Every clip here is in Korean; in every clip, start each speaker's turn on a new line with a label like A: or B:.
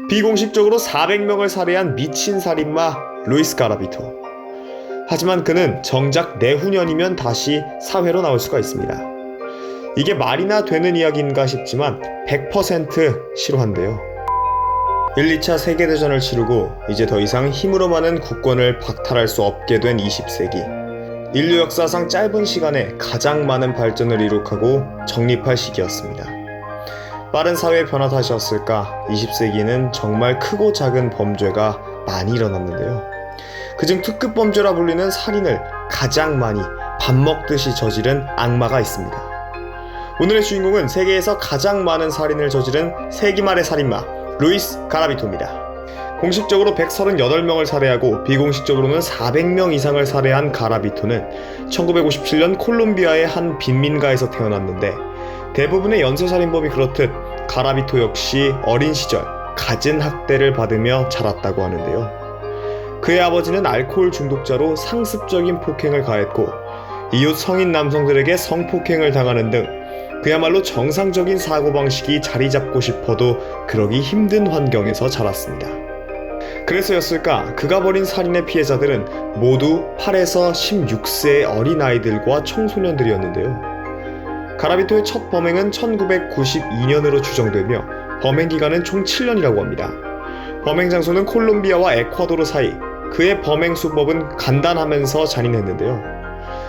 A: 비공식적으로 400명을 살해한 미친 살인마 루이스 가라비토. 하지만 그는 정작 내후년이면 다시 사회로 나올 수가 있습니다. 이게 말이나 되는 이야기인가 싶지만 100% 실화인데요. 1, 2차 세계대전을 치르고 이제 더 이상 힘으로만은 국권을 박탈할 수 없게 된 20세기. 인류 역사상 짧은 시간에 가장 많은 발전을 이룩하고 정립할 시기였습니다. 빠른 사회 변화 탓이었을까 20세기는 정말 크고 작은 범죄가 많이 일어났는데요. 그중 특급 범죄라 불리는 살인을 가장 많이 밥 먹듯이 저지른 악마가 있습니다. 오늘의 주인공은 세계에서 가장 많은 살인을 저지른 세기 말의 살인마 루이스 가라비토입니다. 공식적으로 138명을 살해하고 비공식적으로는 400명 이상을 살해한 가라비토는 1957년 콜롬비아의 한 빈민가에서 태어났는데 대부분의 연쇄살인범이 그렇듯 가라비토 역시 어린 시절 갖은 학대를 받으며 자랐다고 하는데요. 그의 아버지는 알코올 중독자로 상습적인 폭행을 가했고 이웃 성인 남성들에게 성폭행을 당하는 등 그야말로 정상적인 사고방식이 자리잡고 싶어도 그러기 힘든 환경에서 자랐습니다. 그래서였을까 그가 벌인 살인의 피해자들은 모두 8에서 16세의 어린아이들과 청소년들이었는데요. 가라비토의 첫 범행은 1992년으로 추정되며 범행 기간은 총 7년이라고 합니다. 범행 장소는 콜롬비아와 에콰도르 사이. 그의 범행 수법은 간단하면서 잔인했는데요.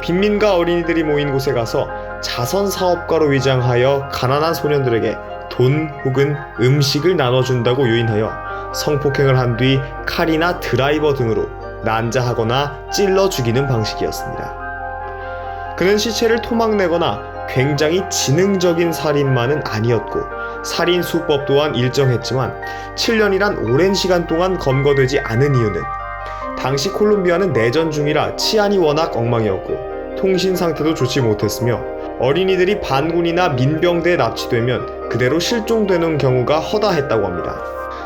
A: 빈민가 어린이들이 모인 곳에 가서 자선사업가로 위장하여 가난한 소년들에게 돈 혹은 음식을 나눠준다고 유인하여 성폭행을 한 뒤 칼이나 드라이버 등으로 난자하거나 찔러 죽이는 방식이었습니다. 그는 시체를 토막내거나 굉장히 지능적인 살인마는 아니었고 살인 수법 또한 일정했지만 7년이란 오랜 시간 동안 검거되지 않은 이유는 당시 콜롬비아는 내전 중이라 치안이 워낙 엉망이었고 통신 상태도 좋지 못했으며 어린이들이 반군이나 민병대에 납치되면 그대로 실종되는 경우가 허다했다고 합니다.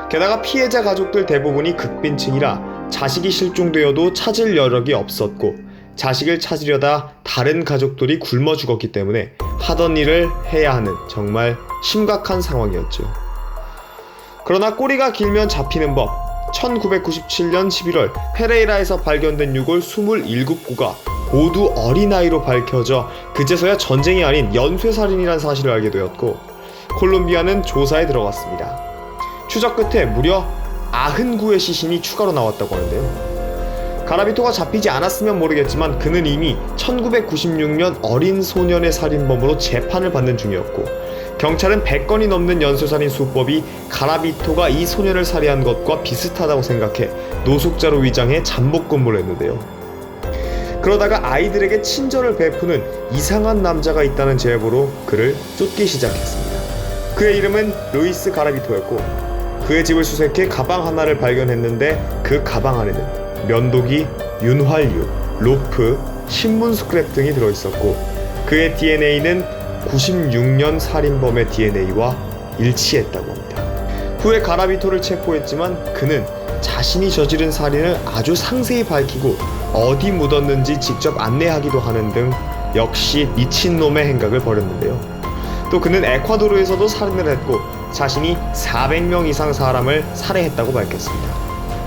A: 게다가 피해자 가족들 대부분이 극빈층이라 자식이 실종되어도 찾을 여력이 없었고 자식을 찾으려다 다른 가족들이 굶어 죽었기 때문에 하던 일을 해야 하는 정말 심각한 상황이었죠. 그러나 꼬리가 길면 잡히는 법. 1997년 11월 페레이라에서 발견된 유골 27구가 모두 어린아이로 밝혀져 그제서야 전쟁이 아닌 연쇄살인이란 사실을 알게 되었고 콜롬비아는 조사에 들어갔습니다. 추적 끝에 무려 99의 시신이 추가로 나왔다고 하는데요. 가라비토가 잡히지 않았으면 모르겠지만 그는 이미 1996년 어린 소년의 살인범으로 재판을 받는 중이었고 경찰은 100건이 넘는 연쇄살인 수법이 가라비토가 이 소년을 살해한 것과 비슷하다고 생각해 노숙자로 위장해 잠복근무를 했는데요. 그러다가 아이들에게 친절을 베푸는 이상한 남자가 있다는 제보로 그를 쫓기 시작했습니다. 그의 이름은 루이스 가라비토였고 그의 집을 수색해 가방 하나를 발견했는데 그 가방 안에는 면도기, 윤활유, 로프, 신문 스크랩 등이 들어있었고 그의 DNA는 96년 살인범의 DNA와 일치했다고 합니다. 후에 가라비토를 체포했지만 그는 자신이 저지른 살인을 아주 상세히 밝히고 어디 묻었는지 직접 안내하기도 하는 등 역시 미친놈의 행각을 벌였는데요. 또 그는 에콰도르에서도 살인을 했고 자신이 400명 이상 사람을 살해했다고 밝혔습니다.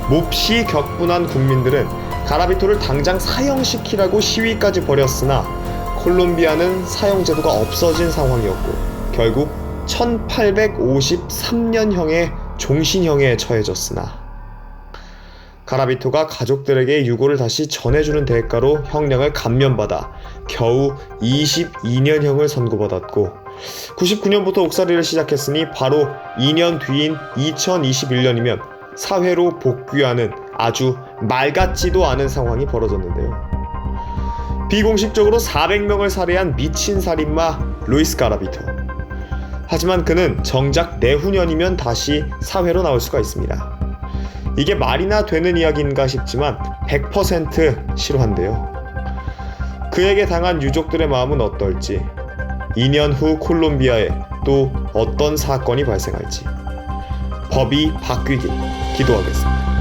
A: 몹시 격분한 국민들은 가라비토를 당장 사형시키라고 시위까지 벌였으나 콜롬비아는 사형제도가 없어진 상황이었고 결국 1853년형의 종신형에 처해졌으나 가라비토가 가족들에게 유골을 다시 전해주는 대가로 형량을 감면받아 겨우 22년형을 선고받았고 99년부터 옥살이를 시작했으니 바로 2년 뒤인 2021년이면 사회로 복귀하는 아주 말 같지도 않은 상황이 벌어졌는데요. 비공식적으로 400명을 살해한 미친 살인마 루이스 가라비토. 하지만 그는 정작 내후년이면 다시 사회로 나올 수가 있습니다. 이게 말이나 되는 이야기인가 싶지만 100% 실화인데요. 그에게 당한 유족들의 마음은 어떨지 2년 후 콜롬비아에 또 어떤 사건이 발생할지 법이 바뀌길 기도하겠습니다.